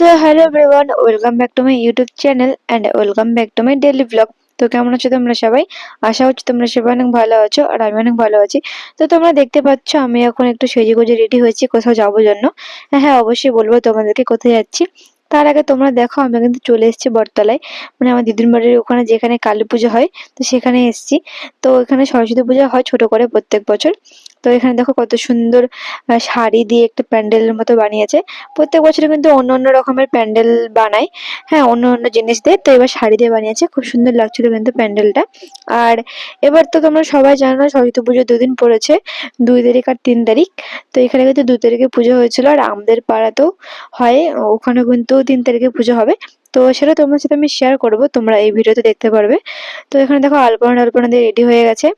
So hello everyone, welcome back to my YouTube channel and welcome back to my daily blog. তো কেমন আছো তোমরা সবাই? আশা করছি তোমরা সবাই অনেক ভালো আছো আর আমি অনেক ভালো আছি। তো তোমরা দেখতে পাচ্ছ আমি এখন একটু সেজে গুজে রেডি হয়েছি কোথাও যাবো জন্য। হ্যাঁ হ্যাঁ, অবশ্যই বলবো তোমাদেরকে কোথায় যাচ্ছি। তার আগে তোমরা দেখো আমি কিন্তু চলে এসেছি বটতলায়, মানে আমার দিদির বাড়ির ওখানে যেখানে কালী পুজো হয়, তো সেখানে এসেছি। তো এখানে সরস্বতী পূজা হয় ছোট করে প্রত্যেক বছর। তো এখানে দেখো কত সুন্দর শাড়ি দিয়ে একটা প্যান্ডেলের মতো বানিয়েছে। প্রত্যেক বছর কিন্তু অন্য অন্য রকমের প্যান্ডেল বানায়। হ্যাঁ, অন্য অন্য জিনিস দিয়ে, তো এবার শাড়ি দিয়ে বানিয়েছে, খুব সুন্দর লাগছিল কিন্তু প্যান্ডেলটা। আর এবার তো তোমরা সবাই জানো সরস্বতী পুজো দুদিন পড়েছে, 2 তারিখ আর 3 তারিখ। তো এখানে কিন্তু 2 তারিখে পুজো হয়েছিল আর আমাদের পাড়াতেও হয়, ওখানে কিন্তু 3 তারিখে পুজো হবে। তো সেটা তোমার সাথে আমি শেয়ার করবো, তোমরা এই ভিডিওতে দেখতে পারবে। তো এখানে দেখো আলপনা টালপনা দিয়ে রেডি হয়ে গেছে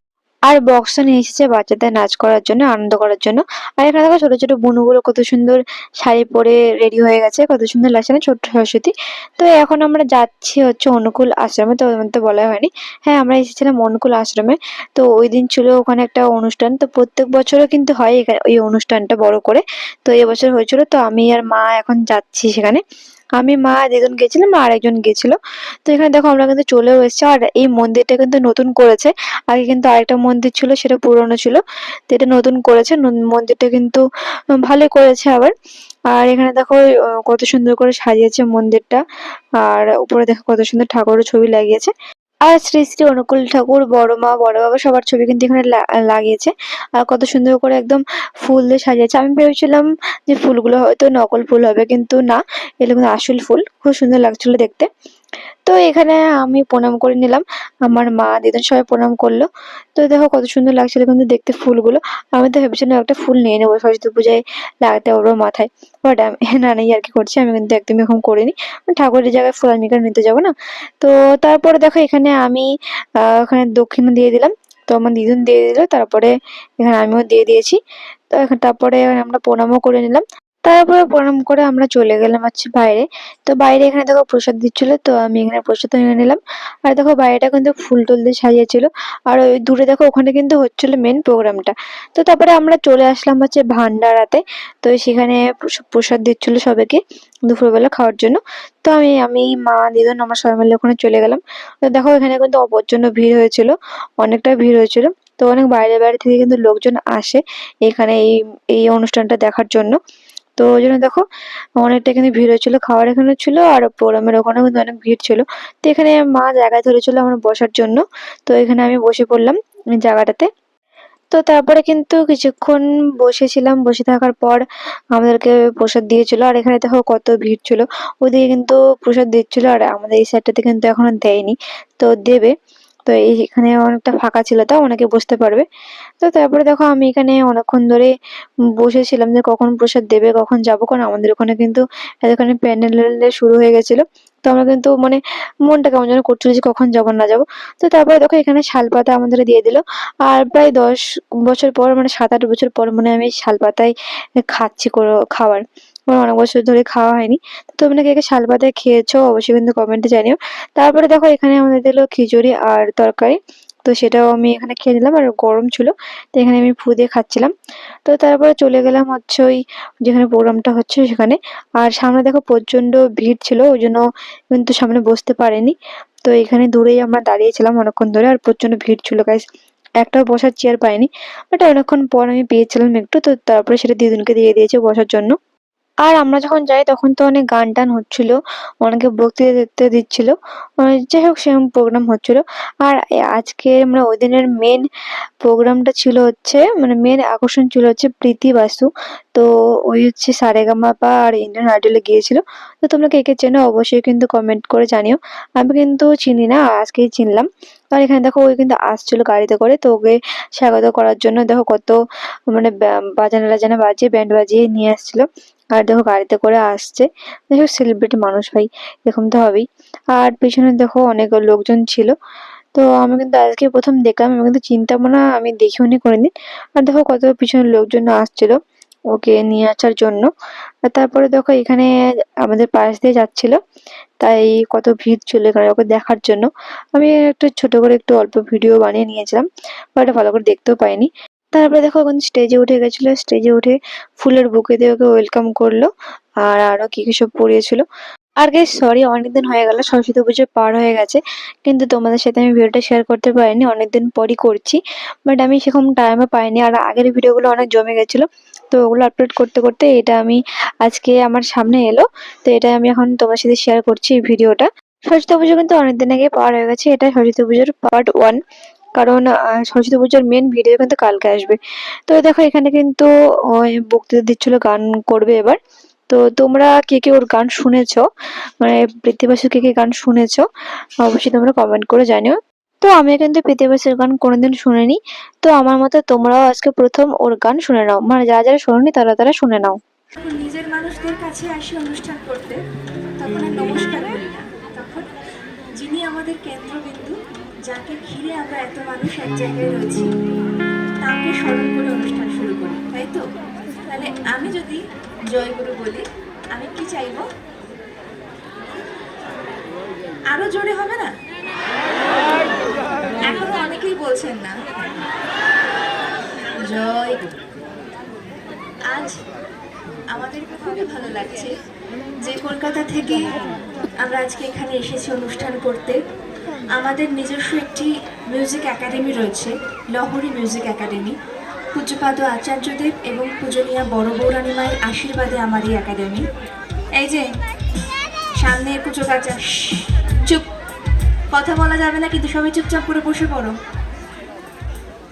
আর বক্স নিয়ে এসেছে বাচ্চাদের নাচ করার জন্য, আনন্দ করার জন্য। আর এখানে দেখো ছোট ছোট বুনুগুলো কত সুন্দর শাড়ি পরে রেডি হয়ে গেছে, কত সুন্দর লাগছে না ছোট্ট সরস্বতী। তো এখন আমরা যাচ্ছি হচ্ছে অনুকূল আশ্রমে, তো তোমাদের তো বলা হয়নি। হ্যাঁ, আমরা এসেছিলাম অনুকূল আশ্রমে। তো ওই দিন ছিল ওখানে একটা অনুষ্ঠান, তো প্রত্যেক বছরও কিন্তু হয় এখানে ওই অনুষ্ঠানটা বড় করে। তো এবছর হয়েছিল, তো আমি আর মা এখন যাচ্ছি সেখানে। আমি মা দুজন গেছিলাম আর আরেকজন গেছিল। তো এখানে দেখো আমরা কিন্তু চলেও এসেছি আর এই মন্দিরটা কিন্তু নতুন করেছে। আগে কিন্তু আরেকটা মন্দির ছিল, সেটা পুরনো ছিল। তো এটা নতুন করেছে, মন্দিরটা কিন্তু ভালোই করেছে আবার। আর এখানে দেখো কত সুন্দর করে সাজিয়েছে মন্দিরটা। আর উপরে দেখো কত সুন্দর ঠাকুরের ছবি লাগিয়েছে। আর শ্রী শ্রী অনুকূল ঠাকুর, বড় মা বড় বাবা সবার ছবি কিন্তু এখানে লাগিয়েছে। আর কত সুন্দর করে একদম ফুল দিয়ে সাজিয়েছে। আমি ভেবেছিলাম যে ফুলগুলো হয়তো নকল ফুল হবে, কিন্তু না, এগুলো কিন্তু আসল ফুল। খুব সুন্দর লাগছিল দেখতে। তো এখানে আমি প্রণাম করে নিলাম, আমার মা দিদা সবাই প্রণাম করলো। তো দেখো কত সুন্দর লাগছিল কিন্তু দেখতে ফুলগুলো। আমি তো ভেবেছিলাম একটা ফুল নিয়ে নেবো সরস্বতী পূজায় লাগাতে পারবো মাথায়, বাট না না, আর কি করছি, আমি কিন্তু একদমই এরকম করিনি। ঠাকুরের জায়গায় ফুল আমি কেন নিতে যাবো না। তো তারপরে দেখো এখানে আমি ওখানে দক্ষিণা দিয়ে দিলাম। তো আমার দিদুন দিয়ে দিল, তারপরে এখানে আমিও দিয়ে দিয়েছি। তো এখন তারপরে আমরা প্রণামও করে নিলাম। তারপরে প্রণাম করে আমরা চলে গেলাম হচ্ছে বাইরে। তো বাইরে এখানে দেখো প্রসাদ দিচ্ছিল, তো আমি এখানে প্রসাদ নিয়ে নিলাম। আর দেখো বাইরেটা কিন্তু ফুল টুল দিয়ে সাজিয়েছিল। আর ওই দূরে দেখো ওখানে কিন্তু হচ্ছিল মেন প্রোগ্রামটা। তো তারপরে আমরা চলে আসলাম হচ্ছে ভান্ডারাতে। তো সেখানে প্রসাদ দিচ্ছিল সবাইকে দুপুরবেলা খাওয়ার জন্য। তো আমি মা দিদুন আমরা সবাই মিলে ওখানে চলে গেলাম। তো দেখো এখানে কিন্তু প্রচন্ড ভিড় হয়েছিল, অনেকটা ভিড় হয়েছিল। তো অনেক বাইরে বাইরে থেকে কিন্তু লোকজন আসে এখানে এই এই অনুষ্ঠানটা দেখার জন্য। তো ওই জন্য দেখো অনেকটা এখানে ভিড় হয়েছিল, খাওয়ার এখানে ছিল আর প্রোগ্রামের ওখানেও কিন্তু অনেক ভিড় ছিল। তো এখানে মা জায়গা ধরেছিল আমার বসার জন্য। তো এখানে আমি বসে পড়লাম এই জায়গাটাতে। তো তারপরে কিন্তু কিছুক্ষণ বসেছিলাম, বসে থাকার পর আমাদেরকে প্রসাদ দিয়েছিল। আর এখানে দেখো কত ভিড় ছিল, ওদিকে কিন্তু প্রসাদ দিচ্ছিল আর আমাদের এই সাইডটাতে কিন্তু এখনো দেয়নি, তো দেবে। তো এখানে অনেকটা ফাঁকা ছিল, তাও অনেকে বসতে পারবে। তো তারপরে দেখো আমি এখানে অনেকক্ষণ ধরে বসেছিলাম যে কখন প্রসাদ দেবে, কখন যাবো, কারণ আমাদের ওখানে কিন্তু এতখানি প্যান্ডেল শুরু হয়ে গেছিল। তো আমরা কিন্তু মানে মনটা কেমন যেন করছিল যে কখন যাবো না যাবো। তো তারপরে দেখো এখানে শালপাতা আমাদের দিয়ে দিল। আর প্রায় 10 বছর পর, মানে 7-8 বছর পর মানে আমি শালপাতায় খাচ্ছি কোনো খাবার। আমার অনেক বছর ধরে খাওয়া হয়নি। তো তোমরা কে কে শালপাতায় খেয়েছো অবশ্যই কিন্তু কমেন্টে জানিও। তারপরে দেখো এখানে আমাদের দিল খিচুড়ি আর তরকারি। তো সেটাও আমি এখানে খেয়ে নিলাম আর গরম ছিল, তো এখানে আমি ফু দিয়ে খাচ্ছিলাম। তো তারপরে চলে গেলাম হচ্ছে ওই যেখানে প্রোগ্রামটা হচ্ছে সেখানে। আর সামনে দেখো প্রচন্ড ভিড় ছিল, ওই জন্য কিন্তু সামনে বসতে পারিনি। তো এখানে দূরেই আমরা দাঁড়িয়েছিলাম অনেকক্ষণ ধরে, আর প্রচন্ড ভিড় ছিল গাইস, একটাও বসার চেয়ার পাইনি। বাট অনেকক্ষণ পর আমি পেয়েছিলাম একটু, তো তারপরে সেটা দিদুনকে দিয়ে দিয়েছে বসার জন্য। আর আমরা যখন যাই তখন তো অনেক গান টান হচ্ছিল, অনেকে বক্তৃতা দিতে দিচ্ছিল। যাই হোক সেরকম প্রোগ্রাম হচ্ছিল। আর আজকে আমরা ওই দিনের মেন প্রোগ্রামটা ছিল হচ্ছে, মানে মেন আকর্ষণ ছিল হচ্ছে প্রীতি বাসু। তো ওই হচ্ছে সারেগামাপা আর ইন্ডিয়ান আইডলে গিয়েছিল। তো তোমরা কে কে চেনো অবশ্যই কিন্তু কমেন্ট করে জানিও। আমি কিন্তু চিনি না, আজকেই চিনলাম। আর এখানে দেখো ওই কিন্তু আসছিল গাড়িতে করে, তো ওকে স্বাগত করার জন্য দেখো কত মানে বাজানা টাজানা বাজিয়ে ব্যান্ড বাজিয়ে নিয়ে আসছিল। আর দেখো গাড়িতে করে আসছে। দেখো সেলিব্রিটি মানুষ ভাই, এরকম তো হবেই। আর পেছনে দেখো অনেক লোকজন ছিল। তো আমি কিন্তু আজকে প্রথম দেখলাম, আমি কিন্তু চিনতামও না, আমি দেখিওনি কোনোদিন। আর দেখো কত পিছনে লোকজন আসছিল ওকে নিয়ে আসার জন্য। আর তারপরে দেখো এখানে আমাদের পাশ দিয়ে যাচ্ছিল, তাই কত ভিড় ছিল এখানে ওকে দেখার জন্য। আমি একটু ছোট করে একটু অল্প ভিডিও বানিয়ে নিয়েছিলাম, বাট ভালো করে দেখতেও পাইনি। তারপরে দেখো এখন স্টেজে উঠে গেছিল, স্টেজে উঠে ফুলের বুকে দিয়ে ওকে ওয়েলকাম করলো। আর আরো কি কি সব পড়িয়েছিল। আর গাইস সরি, অনেকদিন হয়ে গেল, সরস্বতী পুজো পার হয়ে গেছে, কিন্তু তোমাদের সাথে আমি ভিডিওটা শেয়ার করতে পারিনি, অনেকদিন পরই করছি। বাট আমি সেরকম টাইমও পাইনি, আর আগের ভিডিওগুলো অনেক জমে গেছিলো, তো ওগুলো আপলোড করতে করতে এটা আমি আজকে আমার সামনে এলো। তো এটা আমি এখন তোমার সাথে শেয়ার করছি এই ভিডিওটা। সরস্বতী পুজো কিন্তু অনেকদিন আগে পার হয়ে গেছে, এটা সরস্বতী পুজোর পার্ট 1। কারণ সরস্বতী পুজোর মেন ভিডিও কিন্তু কালকে আসবে। তো দেখো এখানে কিন্তু ওই বক্তৃতা দিচ্ছিল, গান করবে এবার। তো তোমরা কে কে ওর গান শুনেছো, মানে প্রীতি বাসুর কে কে গান শুনেছো, অবশ্যই তোমরা কমেন্ট করে জানিও। তো আমি কিন্তু প্রীতি বাসুর গান কোনোদিন শুনিনি, তো আমার মতে তোমরাও আজকে প্রথম ওর গান শুনে নাও, মানে যারা যারা শোনোনি তারা তারা শুনে নাও। যখন নিজের মানুষদের কাছে আসি অনুষ্ঠান করতে, তখন আর নমস্কার বলি না, তখন যিনি আমাদের কেন্দ্রবিন্দু, যাকে ঘিরে আমরা এত মানুষ এক জায়গায় রয়েছি, তাকে স্মরণ করে অনুষ্ঠান শুরু করি, তাই তো? তাহলে আমি যদি জয়গুরু বলি, আমি কি চাইবো? আরো জোরে হবে না? এখনো অনেকেই বলছেন না জয়। আজ আমাদের খুবই ভালো লাগছে যে কলকাতা থেকে আমরা আজকে এখানে এসেছি অনুষ্ঠান করতে। আমাদের নিজস্ব একটি মিউজিক একাডেমি রয়েছে, লহরী মিউজিক একাডেমি। পূজ্যপাদ আচার্যদেব এবং পূজনীয়া বড় বৌরানী মায়ের আশীর্বাদে আমার এই একাডেমি। এই যে সামনে কুচো কাচা, চুপ, কথা বলা যাবে না কিন্তু, সবাই চুপচাপ করে বসে পড়ো।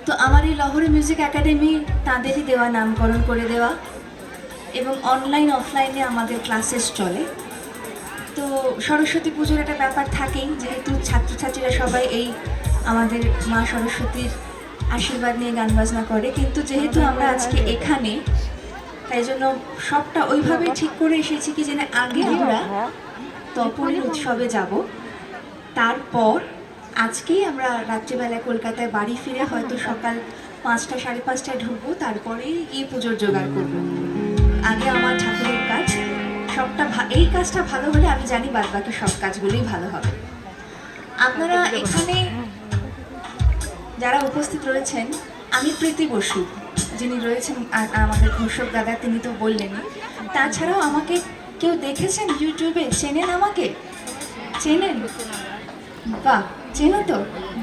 তো আমার এই লহরী মিউজিক একাডেমি তাঁদেরই দেওয়া, নামকরণ করে দেওয়া, এবং অনলাইন অফলাইনে আমাদের ক্লাসেস চলে। তো সরস্বতী পুজোর একটা ব্যাপার থাকেই, যেহেতু ছাত্রছাত্রীরা সবাই এই আমাদের মা সরস্বতীর আশীর্বাদ নিয়ে গান বাজনা করে, কিন্তু যেহেতু আমরা আজকে এখানে, তাই জন্য সবটা ওইভাবে ঠিক করে এসেছি কি যেন আগে আমরা তপনের উৎসবে যাব, তারপর আজকেই আমরা রাত্রিবেলায় কলকাতায় বাড়ি ফিরে হয়তো সকাল 5টা 5:30টায় ঢুকবো, তারপরেই গিয়ে পুজোর জোগাড় করবো। আগে আমার ঠাকুরের কাজ, সবটা এই কাজটা ভালো হলে আমি জানি বাদ বাকি সব কাজগুলোই ভালো হবে। আপনারা এখানে যারা উপস্থিত রয়েছেন, আমি প্রীতি বসু যিনি রয়েছেন, আর আমাদের ঘোষক দাদা তিনি তো বললেনই, তাছাড়াও আমাকে কেউ দেখেছেন ইউটিউবে, চেনেন আমাকে? চেনেন? বাহ, চেনো তো,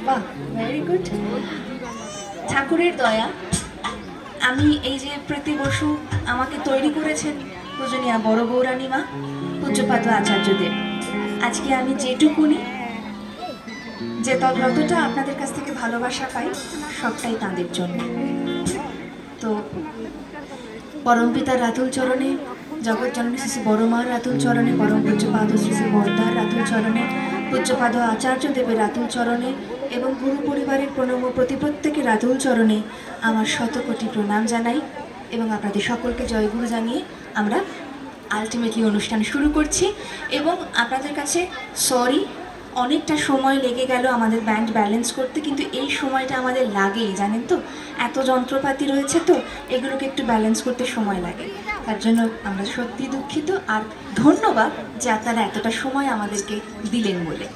বাহ, ভেরি গুড। ঠাকুরের দয়া, আমি এই যে প্রীতি বসু আমাকে তৈরি করেছেন পূজনীয়া বড় বৌরানী মা, পূজ্যপাদ আচার্যদেব। আজকে আমি যেটুকুনি, যে যতটা আপনাদের কাছ থেকে ভালোবাসা পাই, সবটাই তাঁদের জন্য। তো পরম পিতার রাতুল চরণে, জগৎ জননী শ্রী বড় মার রাতুল চরণে, পরম পূজ্যপাদ শ্রী শ্রী বর্দার রাতুল চরণে, পূজ্যপাদ আচার্যদেবের রাতুল চরণে এবং গুরু পরিবারের প্রণব প্রতি প্রত্যেকের রাতুল চরণে আমার শতকোটি প্রণাম জানাই, এবং আপনাদের সকলকে জয়গুরু জানিয়ে আমরা আলটিমেটলি অনুষ্ঠান শুরু করছি। এবং আপনাদের কাছে সরি, অনেকটা সময় লেগে গেল আমাদের ব্যান্ড ব্যালেন্স করতে, কিন্তু এই সময়টা আমাদের লাগেই, জানেন তো, এত যন্ত্রপাতি রয়েছে, তো এগুলোকে একটু ব্যালেন্স করতে সময় লাগে। তার জন্য আমরা সত্যি দুঃখিত, আর ধন্যবাদ যে আপনারা এতটা সময় আমাদেরকে দিলেন বলে।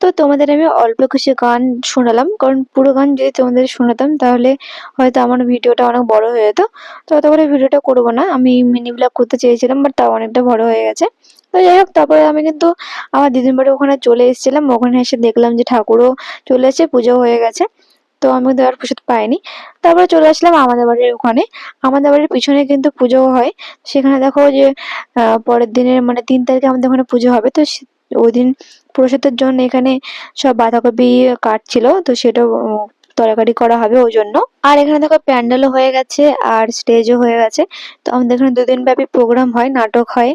তো তোমাদের আমি অল্প কিছু গান শোনালাম, কারণ পুরো গান যদি তোমাদের শোনাতাম তাহলে হয়তো আমার ভিডিওটা অনেক বড় হয়ে যেত। তো অত করে ভিডিওটা করবো না, আমি মিনি ব্লগ করতে চেয়েছিলাম, বাট তাও অনেকটা বড় হয়ে গেছে। তো যাই হোক, তারপরে আমি কিন্তু আমার দিদির বাড়ি ওখানে চলে এসেছিলাম, ওখানে এসে দেখলাম যে ঠাকুরও চলে এসেছে, পুজো হয়ে গেছে। তো আমি কিন্তু আর প্রসাদ পাইনি। তারপরে চলে আসলাম আমাদের বাড়ির ওখানে, আমাদের বাড়ির পিছনে কিন্তু পুজো হয়। সেখানে দেখো যে পরের দিনের মানে 3 তারিখে আমাদের ওখানে পুজো হবে। তো ওই দিন প্রসাদের জন্য এখানে সব বাঁধাকপি কাটছিল, তো সেটা তরকারি করা হবে ওই জন্য। আর এখানে দেখো প্যান্ডেলও হয়ে গেছে আর স্টেজও হয়ে গেছে। তো আমাদের এখানে 2 দিন ব্যাপী প্রোগ্রাম হয়, নাটক হয়,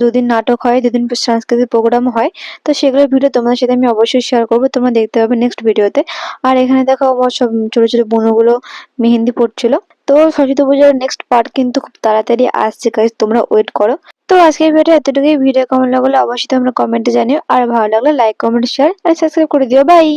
2 দিন নাটক হয়, 2 দিন সাংস্কৃতিক প্রোগ্রাম হয়। তো সেগুলোর ভিডিও তোমাদের সাথে আমি অবশ্যই শেয়ার করবো, তোমরা দেখতে পাবে নেক্সট ভিডিওতে। আর এখানে দেখো আমার সব ছোট ছোট বোনগুলো মেহেন্দি পড়ছিল। তো সরস্বতী পুজোর নেক্সট পার্ট কিন্তু খুব তাড়াতাড়ি আসছে গাইস, তোমরা ওয়েট করো। তো আজকের ভিডিও এতটুকুই। ভিডিও কেমন লাগলো অবশ্যই তোমরা কমেন্টে জানিও, আর ভালো লাগলে লাইক কমেন্ট শেয়ার আর সাবস্ক্রাইব করে দিও। বাই।